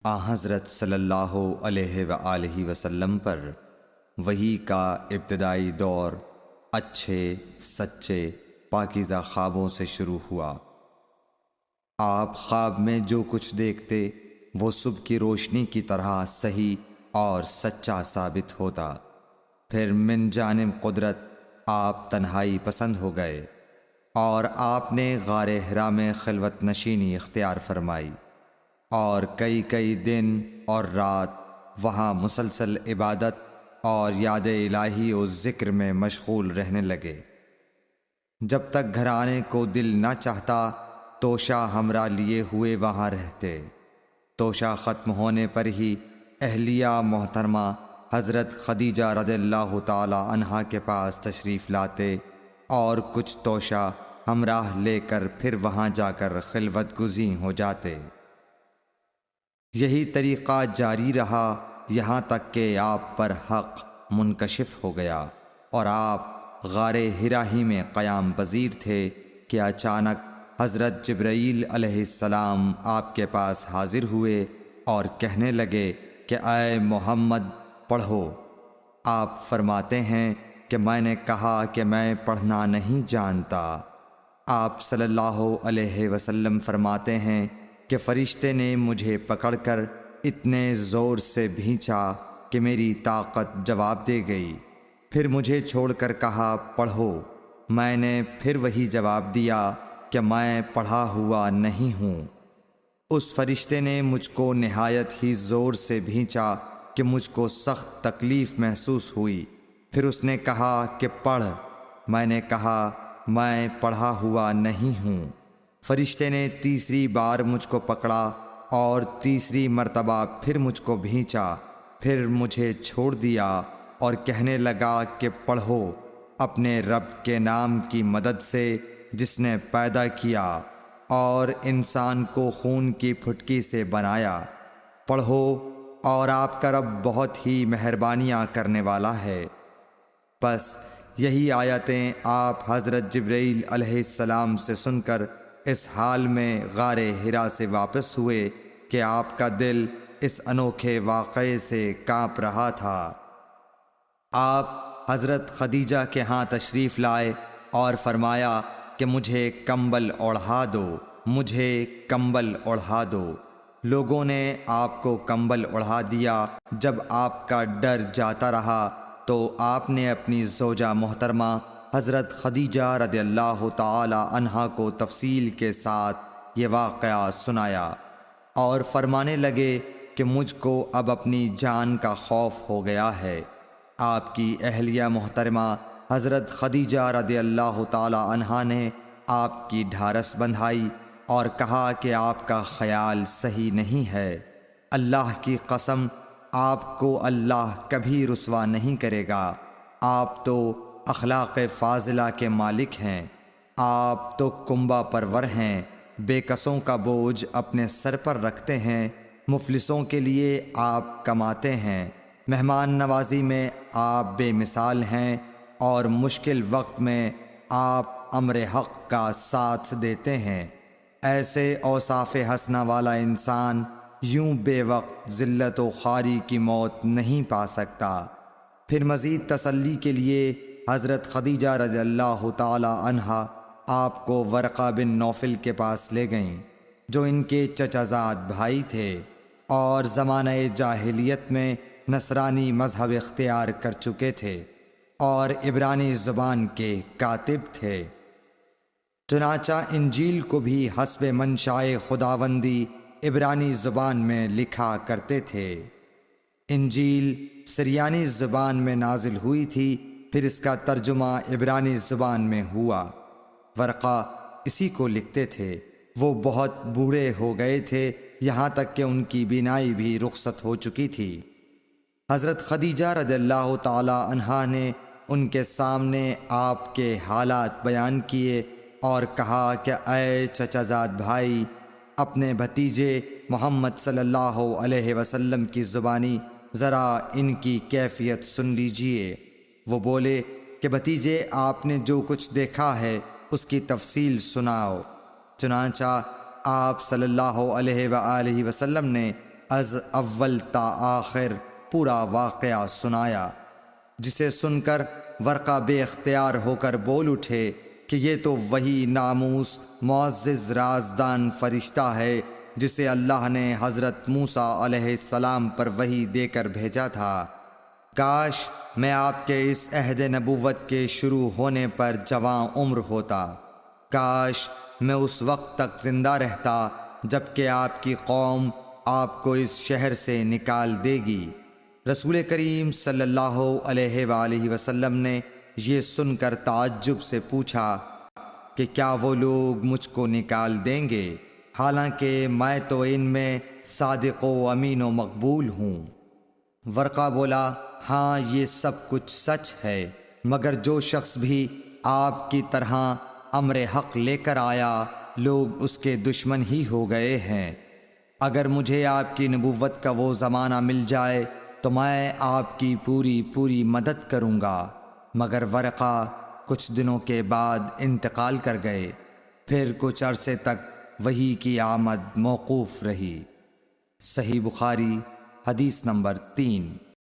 حضرت صلی اللہ علیہ وآلہ وسلم پر وحی کا ابتدائی دور اچھے سچے پاکیزہ خوابوں سے شروع ہوا۔ آپ خواب میں جو کچھ دیکھتے وہ صبح کی روشنی کی طرح صحیح اور سچا ثابت ہوتا۔ پھر من جانب قدرت آپ تنہائی پسند ہو گئے اور آپ نے غار حرا میں خلوت نشینی اختیار فرمائی اور کئی دن اور رات وہاں مسلسل عبادت اور یاد الہی و ذکر میں مشغول رہنے لگے۔ جب تک گھر آنے کو دل نہ چاہتا توشہ ہمراہ لیے ہوئے وہاں رہتے۔ توشہ ختم ہونے پر ہی اہلیہ محترمہ حضرت خدیجہ رضی اللہ تعالی عنہا کے پاس تشریف لاتے اور کچھ توشہ ہمراہ لے کر پھر وہاں جا کر خلوت گزین ہو جاتے۔ یہی طریقہ جاری رہا یہاں تک کہ آپ پر حق منکشف ہو گیا اور آپ غار حرا ہی میں قیام پذیر تھے کہ اچانک حضرت جبرائیل علیہ السلام آپ کے پاس حاضر ہوئے اور کہنے لگے کہ اے محمد پڑھو۔ آپ فرماتے ہیں کہ میں نے کہا کہ میں پڑھنا نہیں جانتا۔ آپ صلی اللہ علیہ وسلم فرماتے ہیں کہ فرشتے نے مجھے پکڑ کر اتنے زور سے بھینچا کہ میری طاقت جواب دے گئی۔ پھر مجھے چھوڑ کر کہا پڑھو۔ میں نے پھر وہی جواب دیا کہ میں پڑھا ہوا نہیں ہوں۔ اس فرشتے نے مجھ کو نہایت ہی زور سے بھینچا کہ مجھ کو سخت تکلیف محسوس ہوئی۔ پھر اس نے کہا کہ پڑھ۔ میں نے کہا میں پڑھا ہوا نہیں ہوں۔ فرشتے نے تیسری بار مجھ کو پکڑا اور تیسری مرتبہ پھر مجھ کو بھینچا۔ پھر مجھے چھوڑ دیا اور کہنے لگا کہ پڑھو اپنے رب کے نام کی مدد سے جس نے پیدا کیا اور انسان کو خون کی پھٹکی سے بنایا۔ پڑھو اور آپ کا رب بہت ہی مہربانیاں کرنے والا ہے۔ بس یہی آیتیں آپ حضرت جبرائیل علیہ السلام سے سن کر اس حال میں غار حرا سے واپس ہوئے کہ آپ کا دل اس انوکھے واقعے سے کانپ رہا تھا۔ آپ حضرت خدیجہ کے ہاں تشریف لائے اور فرمایا کہ مجھے کمبل اوڑھا دو، مجھے کمبل اوڑھا دو۔ لوگوں نے آپ کو کمبل اوڑھا دیا۔ جب آپ کا ڈر جاتا رہا تو آپ نے اپنی زوجہ محترمہ حضرت خدیجہ رضی اللہ تعالی عنہا کو تفصیل کے ساتھ یہ واقعہ سنایا اور فرمانے لگے کہ مجھ کو اب اپنی جان کا خوف ہو گیا ہے۔ آپ کی اہلیہ محترمہ حضرت خدیجہ رضی اللہ تعالی عنہا نے آپ کی ڈھارس بندھائی اور کہا کہ آپ کا خیال صحیح نہیں ہے۔ اللہ کی قسم آپ کو اللہ کبھی رسوا نہیں کرے گا۔ آپ تو اخلاق فاضلہ کے مالک ہیں۔ آپ تو کنبہ پرور ہیں، بے کسوں کا بوجھ اپنے سر پر رکھتے ہیں، مفلسوں کے لیے آپ کماتے ہیں، مہمان نوازی میں آپ بے مثال ہیں اور مشکل وقت میں آپ امر حق کا ساتھ دیتے ہیں۔ ایسے اوصاف حسنہ والا انسان یوں بے وقت ذلت و خواری کی موت نہیں پا سکتا۔ پھر مزید تسلی کے لیے حضرت خدیجہ رضی اللہ تعالی عنہا آپ کو ورقہ بن نوفل کے پاس لے گئیں جو ان کے چچا زاد بھائی تھے اور زمانہ جاہلیت میں نصرانی مذہب اختیار کر چکے تھے اور عبرانی زبان کے کاتب تھے۔ چنانچہ انجیل کو بھی حسب منشائے خداوندی عبرانی زبان میں لکھا کرتے تھے۔ انجیل سریانی زبان میں نازل ہوئی تھی، پھر اس کا ترجمہ عبرانی زبان میں ہوا۔ ورقہ اسی کو لکھتے تھے۔ وہ بہت بوڑھے ہو گئے تھے، یہاں تک کہ ان کی بینائی بھی رخصت ہو چکی تھی۔ حضرت خدیجہ رضی اللہ تعالی عنہا نے ان کے سامنے آپ کے حالات بیان کیے اور کہا کہ اے چچا زاد بھائی، اپنے بھتیجے محمد صلی اللہ علیہ وسلم کی زبانی ذرا ان کی کیفیت سن لیجئے۔ وہ بولے کہ بھتیجے آپ نے جو کچھ دیکھا ہے اس کی تفصیل سناؤ۔ چنانچہ آپ صلی اللہ علیہ وآلہ وسلم نے از اول تا آخر پورا واقعہ سنایا، جسے سن کر ورقہ بے اختیار ہو کر بول اٹھے کہ یہ تو وہی ناموس معزز رازدان فرشتہ ہے جسے اللہ نے حضرت موسیٰ علیہ السلام پر وحی دے کر بھیجا تھا۔ کاش میں آپ کے اس عہد نبوت کے شروع ہونے پر جواں عمر ہوتا، کاش میں اس وقت تک زندہ رہتا جب کہ آپ کی قوم آپ کو اس شہر سے نکال دے گی۔ رسول کریم صلی اللہ علیہ وآلہ وسلم نے یہ سن کر تعجب سے پوچھا کہ کیا وہ لوگ مجھ کو نکال دیں گے، حالانکہ میں تو ان میں صادق و امین و مقبول ہوں؟ ورقہ بولا، ہاں یہ سب کچھ سچ ہے، مگر جو شخص بھی آپ کی طرح امر حق لے کر آیا لوگ اس کے دشمن ہی ہو گئے ہیں۔ اگر مجھے آپ کی نبوت کا وہ زمانہ مل جائے تو میں آپ کی پوری مدد کروں گا، مگر ورقہ کچھ دنوں کے بعد انتقال کر گئے، پھر کچھ عرصے تک وحی کی آمد موقوف رہی۔ صحیح بخاری حدیث نمبر 3۔